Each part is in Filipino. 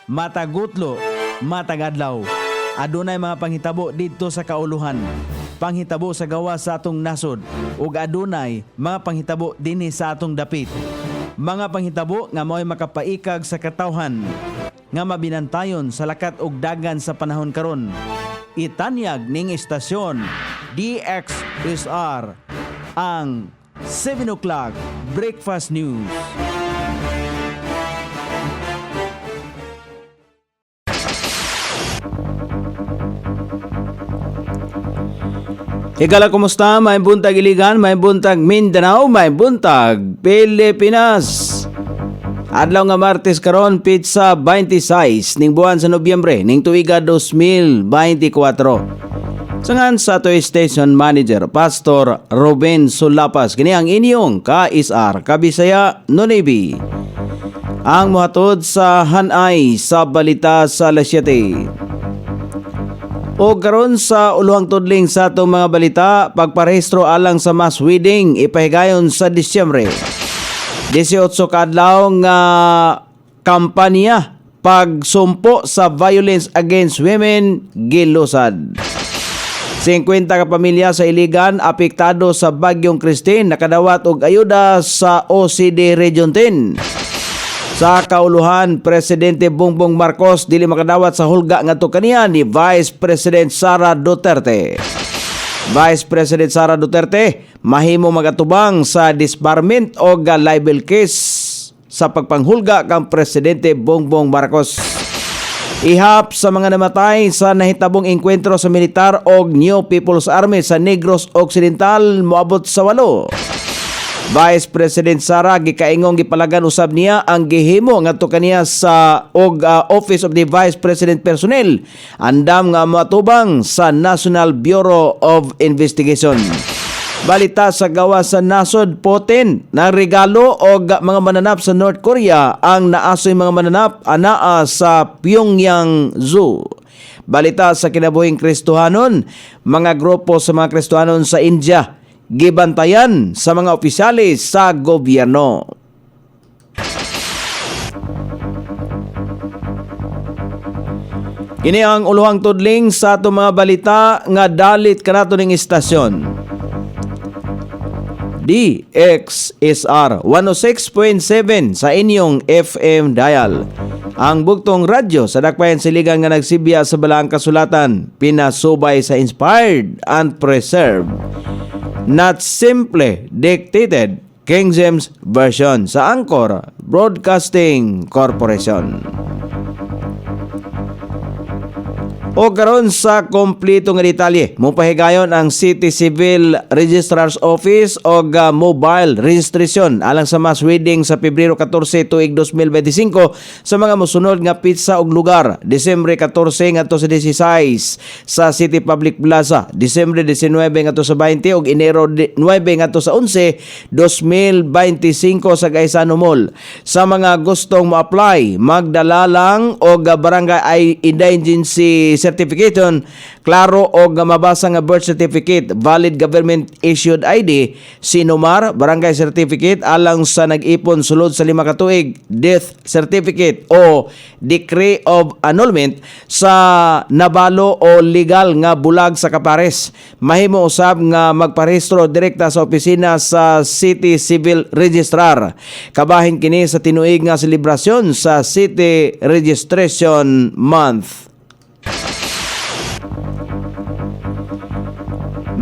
matagutlo, matagadlaw. Adunay mga panghitabo didto sa kauluhan, panghitabo sa gawa sa atong nasod, ug adunay mga panghitabo dinhi sa atong dapit. Mga panghitabo nga mao'y makapaikag sa katawhan, nga mabinantayon sa lakat ug dagan sa panahon karon. Itanyag ning istasyon DXSR ang 7 o'clock Breakfast News. Ikala, kumusta? May buntag Iligan, may buntag Mindanao, may buntag Pilipinas. Adlaw nga Martes karon, pizza 26 ning buwan sa Nobyembre ning tuiga 2024. Sangan sa atoy station manager Pastor Ruben Sulapas, kini ang inyong ka-ISR Kabisaya Nunebi. Ang muhatod sa hanay sa balita sa alas 7. O karon sa uluhang tudling sa atong mga balita, pagparehistro alang sa mass wedding ipahigayon sa Disyembre. 18 kadlaw nga kampanya pagsumpo sa violence against women gilusad. 50 ka pamilya sa Iligan apektado sa Bagyong Christine nakadawat og ayuda sa OCD Region 10. Sa kauluhan, Presidente Bongbong Marcos dili makadawat sa hulga ngadto kaniya ni Vice President Sara Duterte. Vice President Sara Duterte mahimo magatubang sa disbarment o libel case sa pagpanghulga kang Presidente Bongbong Marcos. Ihap sa mga namatay sa nahitabong engkwentro sa militar o New People's Army sa Negros Occidental moabot sa 8. Vice President Sara gikaingong gipalagan usab niya ang gihimo ngadto kaniya sa Office of the Vice President Personnel andam nga matubang sa National Bureau of Investigation. Balita sa gawa sa nasod, Putin na regalo og mga mananap sa North Korea ang naasoy mga mananap anaa sa Pyongyang Zoo. Balita sa kinabuhing Kristohanon, mga grupo sa mga Kristohanon sa India gibantayan sa mga opisyalis sa gobyerno. Ini ang uluhang tudling sa atong mga balita nga dalit kanato ning istasyon. DXSR 106.7 sa inyong FM dial. Ang bugtong radyo sa dakbayan siligan nga nagsibya sa balaang kasulatan, pinasubay sa inspired and preserved, not simply dictated King James Version sa Anchor Broadcasting Corporation. O karon sa kompleto nga detalye, mopahigayon ang City Civil Registrar's Office o mobile registration alang sa mass wedding sa Pebrero 14 tuig 2025 sa mga mosunod nga pitsa og lugar. Disyembre 14 ngadto sa 16 sa City Public Plaza, Disyembre 19 ngadto sa 20 ug Enero 9 ngadto sa 11 2025 sa Gaisano Mall. Sa mga gustong mo-apply, magdala lang og barangay indigency certification, klaro o mabasa nga birth certificate, valid government issued ID, sinumar, barangay certificate alang sa nag-ipon sulod sa 5 ka tuig, death certificate o decree of annulment sa nabalo o legal nga bulag sa kapares. Mahimo usab nga magparehistro direkta sa opisina sa City Civil Registrar. Kabahin kini sa tinuig nga selebrasyon sa City Registration Month.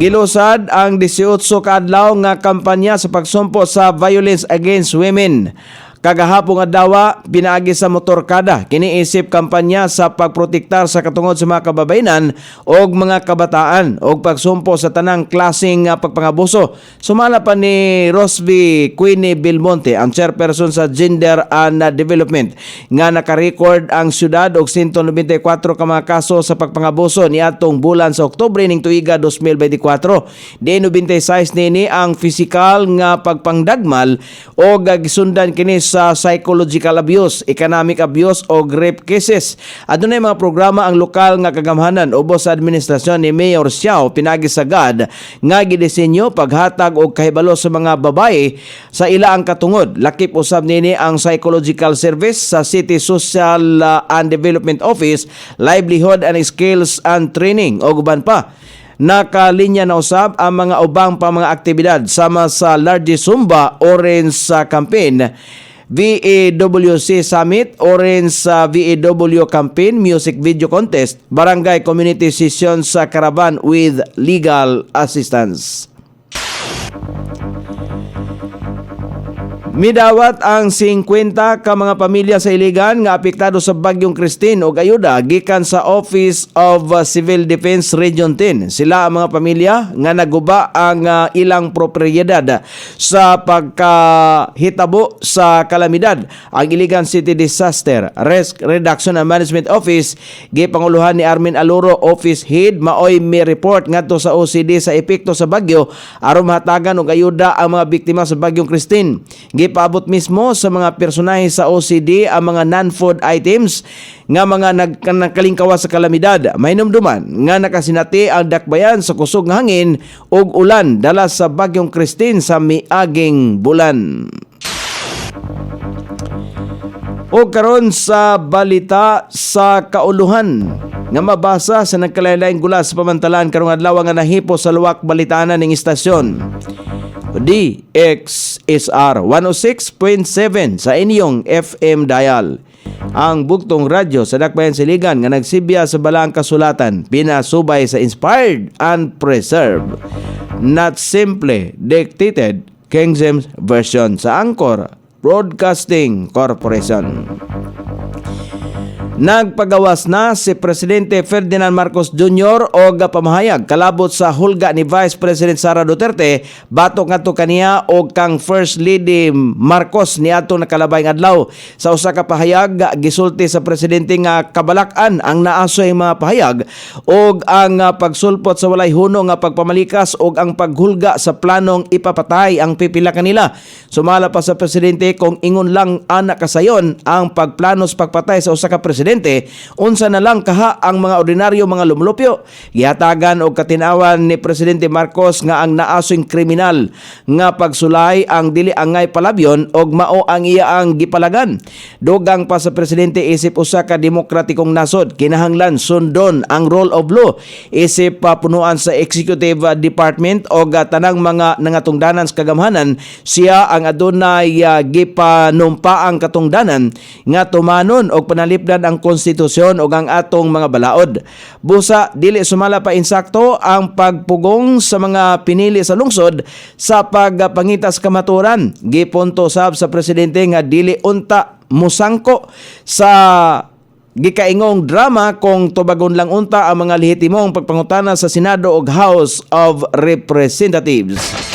Gilusad ang 18 kaadlaw nga kampanya sa pagsumpo sa violence against women. Kagahapon adlaw pinaagi sa motorkada kiniisip kampanya sa pagprotektar sa katungod sa mga kababainan og mga kabataan og pagsumpo sa tanang klaseng pagpangabuso. Sumala pa ni Rosby Queenie Belmonte, ang chairperson sa Gender and Development, nga nakarecord ang syudad og 194 ka mga kaso sa pagpangabuso niadtong bulan sa Oktubre ning tuiga 2024. Di 96 nini ang physical nga pagpangdagmal og gisundan kini sa psychological abuse, economic abuse o rape cases. Adunay mga programa ang lokal nga kagamhanan ubos sa administrasyon ni Mayor Xiao pinagi sagad nga gidisenyo paghatag og kahibalo sa mga babae sa ilaang katungod. Lakip usab nini ang psychological service sa City Social and Development Office, Livelihood and Skills and Training o guban pa. Nakalinya na usab ang mga ubang pa mga aktibidad sama sa Large Zumba Orange Campaign, VAWC Summit, Orange VAW Campaign, Music Video Contest, Barangay Community Sessions sa Caravan with Legal Assistance. Midawat ang 50 ka mga pamilya sa Iligan nga apektado sa bagyong Christine og ayuda gikan sa Office of Civil Defense Region 10. Sila ang mga pamilya nga naguba ang ilang propiedad sa pagkahitabo sa kalamidad. Ang Iligan City Disaster Risk Reduction and Management Office gipanguluhan ni Armin Aluro, Office Head, maoy may report ngadto sa OCD sa epekto sa bagyo aron mahatagan og ayuda ang mga biktima sa bagyong Christine. Gipaabot mismo sa mga personahe sa OCD ang mga non-food items nga mga nagkalingkawas sa kalamidad. May numduman nga nakasinati ang dakbayan sa kusog nga hangin ug ulan dala sa bagyong Christine sa miaging bulan. O karon sa balita sa kauluhan nga mabasa sa nagkalain-laing gula sa pamantalan karong adlaw nga nahipo sa luwak balitanan ning istasyon DXSR 106.7 sa inyong FM dial. Ang bugtong radyo sa dakbayan Siligan nga nagsibya sa balaang kasulatan, pinasubay sa inspired and preserved, not simply dictated King James Version sa Anchor Broadcasting Corporation. Nagpagawas na si Presidente Ferdinand Marcos Jr. og pamahayag kalabot sa hulga ni Vice President Sara Duterte batok ngadto kaniya og kang First Lady Marcos niadtong nakalabayng adlaw. Sa usa ka pahayag gisulti sa presidente nga kabalak-an ang naasoy mga pahayag og ang pagsulpot sa walay hunong nga pagpamalikas og ang paghulga sa planong ipapatay ang pipila kanila. Sumala pa sa presidente kung ingon lang anak kasayon ang pagplanos pagpatay sa usa ka presidente, unsa na lang kaha ang mga ordinaryo mga lumulupyo. Gihatagan og katinawan ni Presidente Marcos nga ang naasoy kriminal nga pagsulay ang dili angay palabyon og mao ang iya ang gipalagan. Dugang pa sa presidente isip usa ka demokratikong nasod kinahanglan sundon ang rule of law. Isip punuan sa executive department og tanang mga nangatungdanan sa kagamhanan, siya ang adunay gipanumpa ang katungdanan nga tumanon og panalipdan ang konstitusyon o ang atong mga balaod. Busa, dili sumala pa insakto ang pagpugong sa mga pinili sa lungsod sa pagpangitas kamaturan. Gipunto sab sa presidente nga dili unta musangko sa gikaingong drama kung tubagon lang unta ang mga lehitimong pagpangutana sa Senado ug House of Representatives.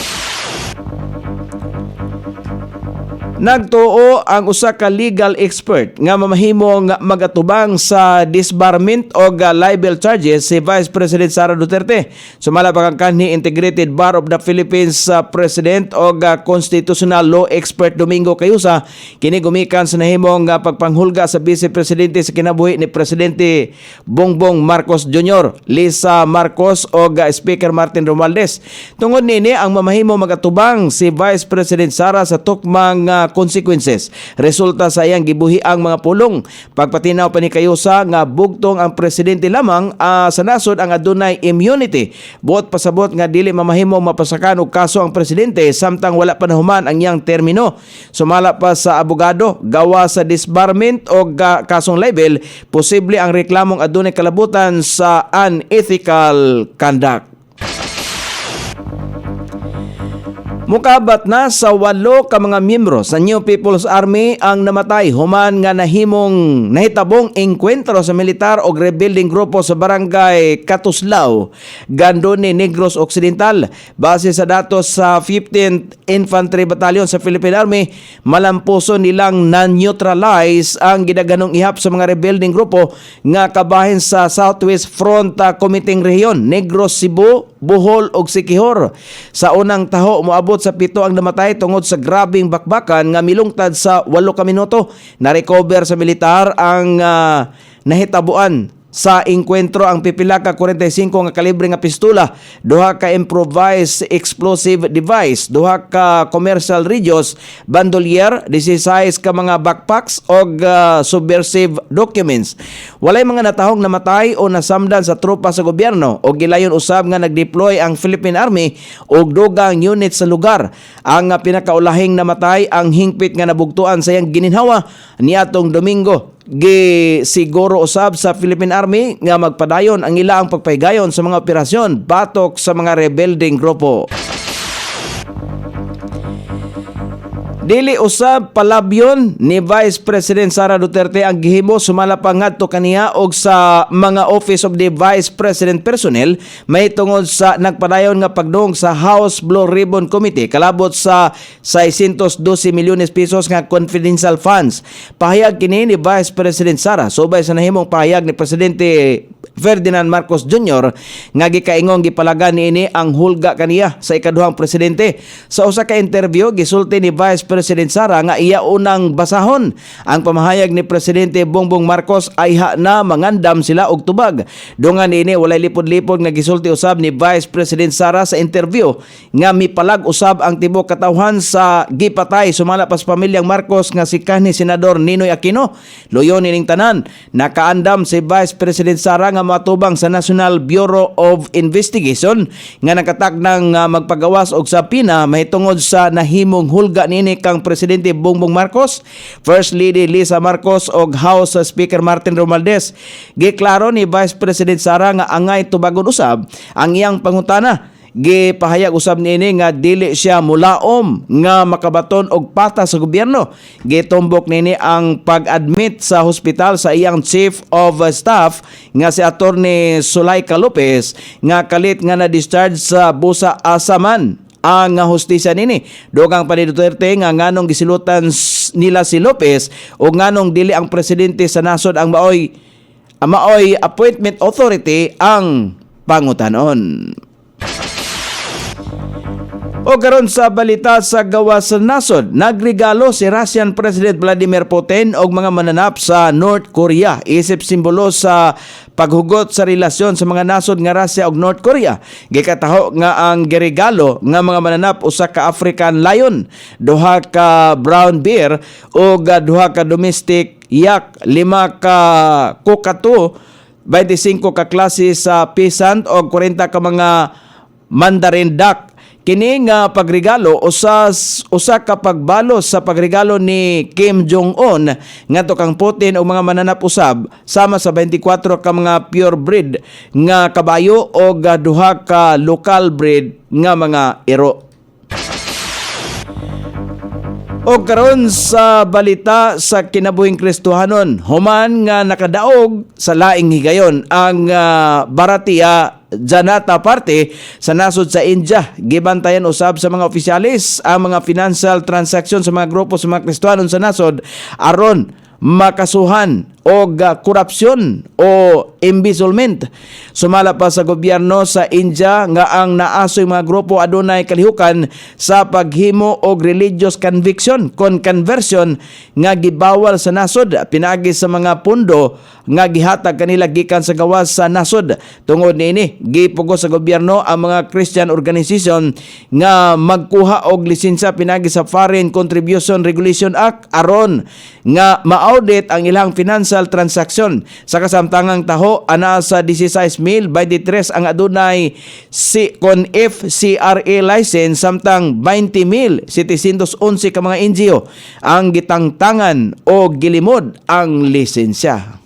Nagtuo ang usa ka legal expert nga mamahimong magatubang sa disbarment o libel charges si Vice President Sara Duterte. Sumala pa kang kanhi Integrated Bar of the Philippines President o Constitutional Law Expert Domingo Cayusa. Kini gumikan sa nahimong pagpanghulga sa Vice Presidente sa kinabuhi ni Presidente Bongbong Marcos Jr., Lisa Marcos o Speaker Martin Romualdez. Tungod nini ang mamahimong magatubang si Vice President Sara sa tukmang consequences resulta sa iyang gibuhi ang mga pulong. Pagpatinaw pa ni Cayusa nga bugtong ang presidente lamang sa nasod ang adunay immunity. Buot pasabot nga dili mamahimong mapasakan og kaso ang presidente samtang wala pa nahuman ang iyang termino. Sumala pa sa abogado, gawa sa disbarment o kasong libel, posible ang reklamong adunay kalabutan sa unethical conduct. Mukabat na sa 8 ka mga miyembro sa New People's Army ang namatay human nga nahimong nahitabong engkwentro sa militar o rebuilding grupo sa barangay Katuslao, Gandoni, Negros Occidental. Base sa datos sa 15th Infantry Battalion sa Philippine Army, malampuso nilang na-neutralize ang gidaganong ihap sa mga rebuilding grupo nga kabahin sa Southwest Front Committing Region, Negros, Cebu, Bohol ug Siquijor. Sa unang taho moabot sa 7 ang namatay tungod sa grabing bakbakan nga milungtad sa 8 ka minuto. Na-recover sa militar ang nahitabuan sa engkwentro ang pipila ka 45 nga kalibre nga pistola, duha ka improvised explosive device, duha ka commercial radios, bandolier, 16 ka mga backpacks og subversive documents. Walay mga natahong namatay o nasamdan sa tropa sa gobyerno o gilayon usab nga nagdeploy ang Philippine Army og dugang unit sa lugar. Ang pinakaulahing namatay ang hingpit nga nabugtuan sa iyang gininhawa niadtong Domingo. Siguro usab sa Philippine Army nga magpadayon ang ilaang pagpahigayon sa mga operasyon batok sa mga rebelding grupo. Dili usab palabyon ni Vice President Sara Duterte ang gihimo sumala pa ngadto kaniya og sa mga Office of the Vice President personnel may tungod sa nagpadayon nga pagdung sa House Blue Ribbon Committee kalabot sa 612 milyones pesos nga confidential funds. Pahayag kini ni Vice President Sara subay sa nahimong pahayag ni Presidente Ferdinand Marcos Jr. nga gikaingong gipalagan niini ang hulga kaniya sa ikaduhang presidente. Sa usa ka interview gisulti ni Vice President Sara nga iya unang basahon ang pamahayag ni Presidente Bongbong Marcos ay na mangandam sila og tubag. Dungan niini walay lipod-lipod nga gisulti usab ni Vice President Sara sa interview nga mipalag usab ang tibok katawhan sa gipatay sumala pa sa pamilyang Marcos nga si kanhi Senador Ninoy Aquino. Luyon nining tanan nakaandam si Vice President Sara nga matubang sa National Bureau of Investigation nga nakatak ng magpagawas og sapina mahitungod sa nahimong hulga niini kang Presidente Bongbong Marcos, First Lady Lisa Marcos og House Speaker Martin Romualdez. Giklaro ni Vice President Sara nga angay tubagon usab ang iyang pangutana. Gipahayag usab niini nga dili siya mulaom nga makabaton og pata sa gobyerno. Gitumbok nini ang pag-admit sa hospital sa iyang Chief of Staff nga si Attorney Sulaika Lopez nga kalit nga na-discharge sa busa asaman ang hustisya nini. Dugang pa ni Duterte nga nganong gisilutan nila si Lopez o nganong dili ang presidente sa nasod ang maoy appointment authority ang pangutanon. O karon sa balita sa gawas sa nasod, nagregalo si Russian President Vladimir Putin og mga mananap sa North Korea isip simbolo sa paghugot sa relasyon sa mga nasod nga Russia ug North Korea. Gikataho nga ang giregalo nga mga mananap usa ka African lion, duha ka brown bear ug duha ka domestic yak, 5 ka kokatu, 25 ka klase sa peasant ug 40 ka mga Mandarin duck. Kini nga pagregalo usa ka pagbalos sa pagregalo ni Kim Jong-un ngadto kang Putin og mga mananap usab sama sa 24 ka mga pure breed nga kabayo og duha ka local breed nga mga iro. O karon sa balita sa kinabuhing Kristohanon, human nga nakadaog sa laing higayon ang Bharatiya Janata Party sa nasod sa India. Gibantayan usab sa mga opisyalis ang mga financial transaction sa mga grupo sa mga Kristohanon sa nasod aron makasuhan o korupsyon o embezzlement. Sumala pa sa gobyerno sa India nga ang naasoy mga grupo adunay kalihukan sa paghimo og religious conviction kon conversion nga gibawal sa nasod pinaagi sa mga pundo nga gihatag kanila gikan sa gawas sa nasod. Tungod niini gipugos sa gobyerno ang mga Christian organization nga magkuha og lisensya pinaagi sa Foreign Contribution Regulation Act aron nga ma-audit ang ilang financial transaction. Sa kasamtangang taho ana sa 16,023 ang adunay kon FCRA license samtang 20,711 ka mga NGO ang gitangtangan o gilimod ang lisensya.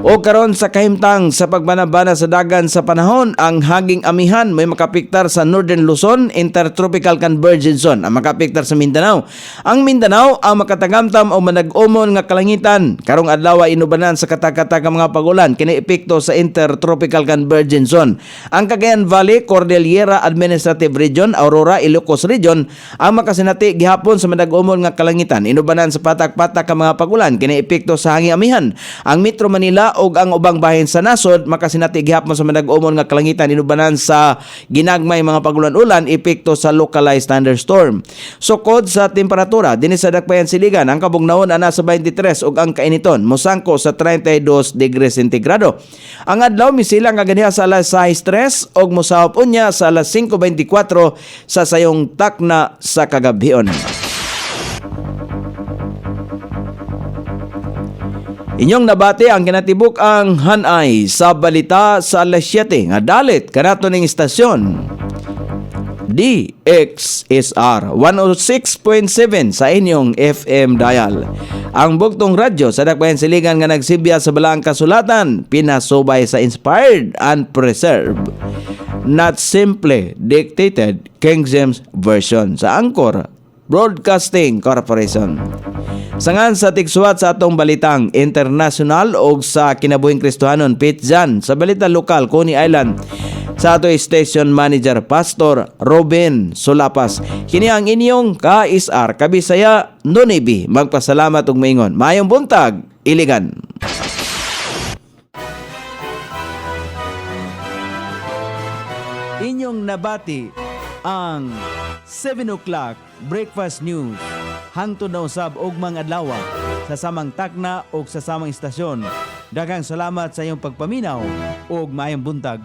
O karon sa kahimtang sa pagbanabana sa dagan sa panahon, ang haging amihan may makapiktar sa Northern Luzon Intertropical Convergence Zone ang makapiktar sa Mindanao. Ang Mindanao ang makatagamtam o manag-umon nga kalangitan karong adlaw inubanan sa katakataka mga pagulan kini epekto sa Intertropical Convergence Zone. Ang Cagayan Valley, Cordillera Administrative Region, Aurora, Ilocos Region ang makasinati gihapon sa manag-umon nga kalangitan inubanan sa patak-patak ka mga pagulan kini epekto sa hanging amihan. Ang Metro Manila og ang ubang bahin sa nasod makasinati gihapon sa manag-umon nga kalangitan inubanan sa ginagmay mga pagulan-ulan epekto sa localized thunderstorm. Sukod sa temperatura dinhi sa Dakbayan Siligan ang kabugnaon ana sa 23 ug ang kainiton mosangko sa 32 degrees sentigrado. Ang adlaw misilang kaganiha sa alas 6:03 ug mosahop unya sa alas 5:24 sa sayong takna sa kagabhion. Inyong nabati ang kinatibuk ang hanay sa balita sa alas 7 nga dalit kanato ning istasyon. DXSR 106.7 sa inyong FM dial. Ang buktong radyo sa Dakbayan Siligan nga nagsibya sa balaang kasulatan pinasubay sa inspired and preserved, not simply dictated King James Version sa Angkor Broadcasting Corporation. Sangan sa tigsuwat sa atong balitang international o sa kinabuhing Kristohanon Pitjan sa balita lokal Coney Island sa ato station manager Pastor Ruben Sulapas. Kini ang inyong KSR Kabisaya Nonibi. Magpasalamat ug maingon. Mayong buntag, Iligan. Inyong nabati ang 7 o'clock breakfast news hangtod na usab og mga adlaw sa samang takna o sa samang istasyon. Daghang salamat sa iyong pagpaminaw ug maayong buntag.